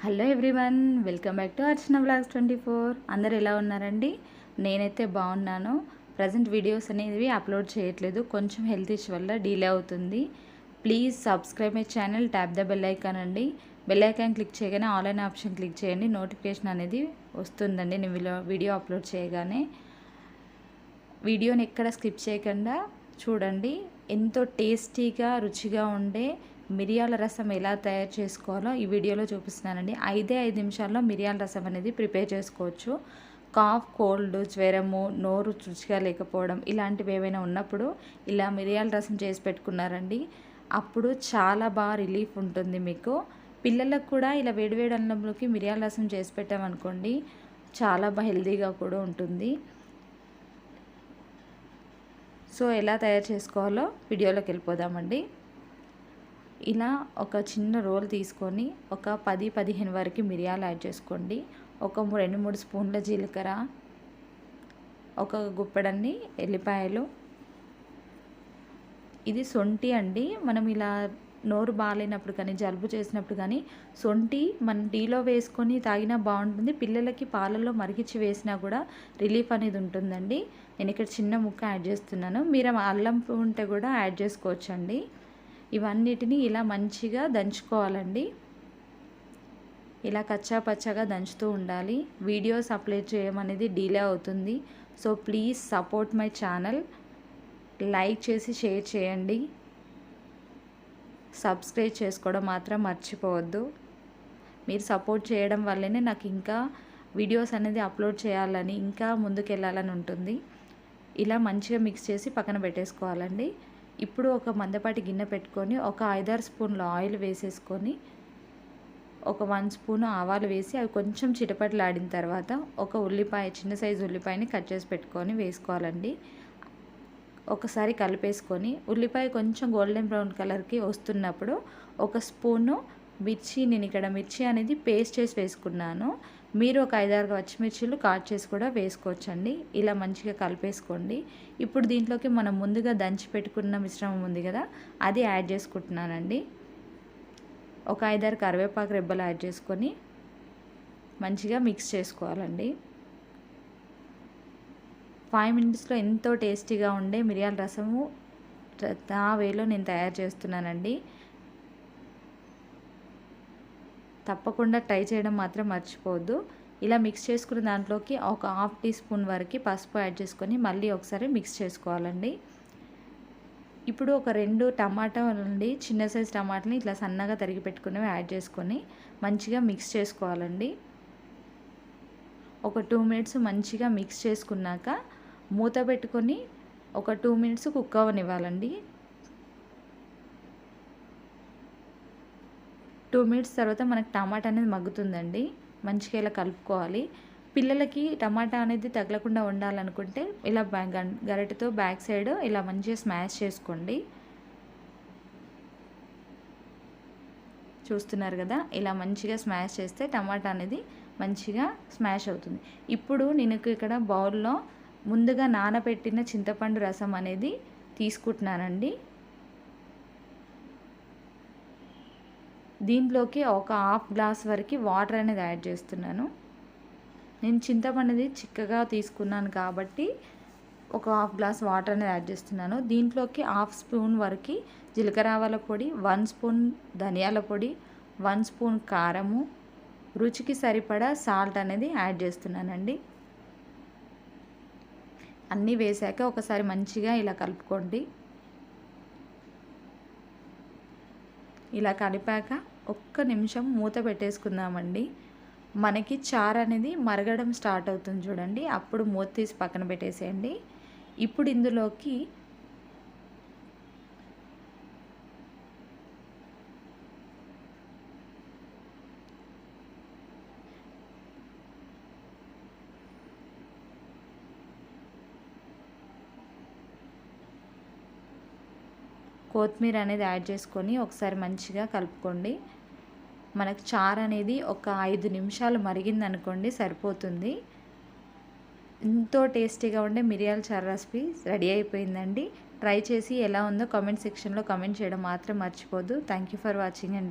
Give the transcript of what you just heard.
Hello everyone, welcome back to Archana vlogs 24. అందరు ఎలా ఉన్నారండి? నేనైతే బాగున్నాను. ప్రజెంట్ వీడియోస్ అనేవి అప్లోడ్ చేయట్లేదు, కొంచెం హెల్త్ ఇష్యూ వల్ల డిలే అవుతుంది. Please subscribe my channel, tap the bell icon అండి. బెల్ ఐకాన్ క్లిక్ చేయగానే ఆల్ అనే ఆప్షన్ క్లిక్ చేయండి, నోటిఫికేషన్ అనేది వస్తుందండి నేను వీడియో అప్లోడ్ చేయగానే. వీడియోని ఎక్కడ స్కిప్ చేయకుండా చూడండి. ఎంతో టేస్టీగా రుచిగా ఉండే మిరియాల రసం ఎలా తయారు చేసుకోవాలో ఈ వీడియోలో చూపిస్తున్నానండి. 5 నిమిషాల్లో మిరియాల రసం అనేది ప్రిపేర్ చేసుకోవచ్చు. కాఫ్, కోల్డ్, జ్వరము, నోరు రుచిగా లేకపోవడం ఇలాంటివి ఏవైనా ఉన్నప్పుడు ఇలా మిరియాల రసం చేసి పెట్టుకున్నారండి, అప్పుడు చాలా బాగా రిలీఫ్ ఉంటుంది మీకు. పిల్లలకు కూడా ఇలా వేడివేడి అన్నంలోకి మిరియాల రసం చేసి పెట్టామనుకోండి, చాలా బాగా హెల్తీగా కూడా ఉంటుంది. సో ఎలా తయారు చేసుకోవాలో వీడియోలోకి వెళ్ళిపోదామండి. ఇలా ఒక చిన్న రోల్ తీసుకొని ఒక 10-15 వరకు మిరియాలు యాడ్ చేసుకోండి. ఒక 2-3 స్పూన్ల జీలకర్ర, ఒక గుప్పెడన్ని ఎల్లిపాయలు. ఇది సొంటి అండి. మనం ఇలా నోరు బాగాలేనప్పుడు కానీ, జలుబు చేసినప్పుడు కానీ సొంటి మనం టీలో వేసుకొని తాగినా బాగుంటుంది. పిల్లలకి పాలల్లో మరిగించి వేసినా కూడా రిలీఫ్ అనేది ఉంటుందండి. నేను ఇక్కడ చిన్న ముక్క యాడ్ చేస్తున్నాను. మీరు అల్లం ఉంటే కూడా యాడ్ చేసుకోవచ్చండి. ఇవన్నిటిని ఇలా మంచిగా దంచుకోవాలండి. ఇలా కచ్చా పచ్చగా దంచుతూ ఉండాలి. వీడియోస్ అప్లోడ్ చేయడం అనేది డిలే అవుతుంది. So please support my channel. Like చేసి షేర్ చేయండి. సబ్స్క్రైబ్ చేసుకోవడం మాత్రం మర్చిపోవద్దు. మీరు సపోర్ట్ చేయడం వల్లనే నాకు ఇంకా వీడియోస్ అనేది అప్లోడ్ చేయాలని, ఇంకా ముందుకెళ్ళాలని ఉంటుంది. ఇలా మంచిగా మిక్స్ చేసి పక్కన పెట్టేసుకోవాలండి. ఇప్పుడు ఒక మందపాటి గిన్నె పెట్టుకొని ఒక 5-6 స్పూన్ల ఆయిల్ వేసేసుకొని ఒక 1 స్పూన్ ఆవాలు వేసి అవి కొంచెం చిటపటలాడిన తర్వాత ఒక ఉల్లిపాయ, చిన్న సైజు ఉల్లిపాయని కట్ చేసి పెట్టుకొని వేసుకోవాలండి. ఒకసారి కలిపేసుకొని ఉల్లిపాయ కొంచెం గోల్డెన్ బ్రౌన్ కలర్కి వస్తున్నప్పుడు ఒక స్పూను మిర్చి, నేను ఇక్కడ మిర్చి అనేది పేస్ట్ చేసి వేసుకున్నాను. మీరు ఒక 5-6 పచ్చిమిర్చిలు కాట్ చేసి కూడా వేసుకోవచ్చండి. ఇలా మంచిగా కలిపేసుకోండి. ఇప్పుడు దీంట్లోకి మనం ముందుగా దంచి పెట్టుకున్న మిశ్రమం ఉంది కదా, అది యాడ్ చేసుకుంటున్నానండి. ఒక 5-6 కరివేపాకు రెబ్బలు యాడ్ చేసుకొని మంచిగా మిక్స్ చేసుకోవాలండి. 5 మినిట్స్లో ఎంతో టేస్టీగా ఉండే మిరియాల రసము నా వేలో నేను తయారు చేస్తున్నానండి. తప్పకుండా ట్రై చేయడం మాత్రం మర్చిపోవద్దు. ఇలా మిక్స్ చేసుకున్న దాంట్లోకి ఒక 1/2 టీ స్పూన్ వరకు పసుపు యాడ్ చేసుకొని మళ్ళీ ఒకసారి మిక్స్ చేసుకోవాలండి. ఇప్పుడు ఒక 2 టమాటాలు అండి, చిన్న సైజు టమాటాలని ఇట్లా సన్నగా తరిగి పెట్టుకున్నవి యాడ్ చేసుకొని మంచిగా మిక్స్ చేసుకోవాలండి. ఒక 2 మినిట్స్ మంచిగా మిక్స్ చేసుకున్నాక మూత పెట్టుకొని ఒక 2 మినిట్స్ కుక్ అవ్వనివ్వాలండి. 2 మినిట్స్ తర్వాత మనకు టమాటా అనేది మగ్గుతుందండి. మంచిగా ఇలా కలుపుకోవాలి. పిల్లలకి టమాటా అనేది తగలకుండా ఉండాలనుకుంటే ఇలా గరిటెతో బ్యాక్ సైడ్ ఇలా మంచిగా స్మాష్ చేసుకోండి. చూస్తున్నారు కదా, ఇలా మంచిగా స్మాష్ చేస్తే టమాటా అనేది మంచిగా స్మాష్ అవుతుంది. ఇప్పుడు నేను ఇక్కడ బౌల్లో ముందుగా నానబెట్టిన చింతపండు రసం అనేది తీసుకుంటున్నానండి. దీంట్లోకి ఒక 1/2 గ్లాస్ వరకు వాటర్ అనేది యాడ్ చేస్తున్నాను. నేను చింతపండు అనేది చిక్కగా తీసుకున్నాను కాబట్టి ఒక 1/2 గ్లాస్ వాటర్ అనేది యాడ్ చేస్తున్నాను. దీంట్లోకి 1/2 స్పూన్ వరకు జీలకర్ర ఆవాల పొడి, 1 స్పూన్ ధనియాల పొడి, 1 స్పూన్ కారము, రుచికి సరిపడా సాల్ట్ అనేది యాడ్ చేస్తున్నానండి. అన్నీ వేసాక ఒకసారి మంచిగా ఇలా కలుపుకోండి. ఇలా కలిపాక ఒక్క నిమిషం మూత పెట్టేసుకుందామండి. మనకి చారు అనేది మరగడం స్టార్ట్ అవుతుంది చూడండి, అప్పుడు మూత తీసి పక్కన పెట్టేసేయండి. ఇప్పుడు ఇందులోకి కొత్తిమీర అనేది యాడ్ చేసుకొని ఒకసారి మంచిగా కలుపుకోండి. మనకు చారు అనేది ఒక 5 నిమిషాలు మరిగిందనుకోండి సరిపోతుంది. ఎంతో టేస్టీగా ఉండే మిరియాల చారు రెసిపీ రెడీ అయిపోయిందండి. ట్రై చేసి ఎలా ఉందో కామెంట్ సెక్షన్లో కామెంట్ చేయడం మాత్రం మర్చిపోద్దు. థ్యాంక్ యూ ఫర్ వాచింగ్ అండి.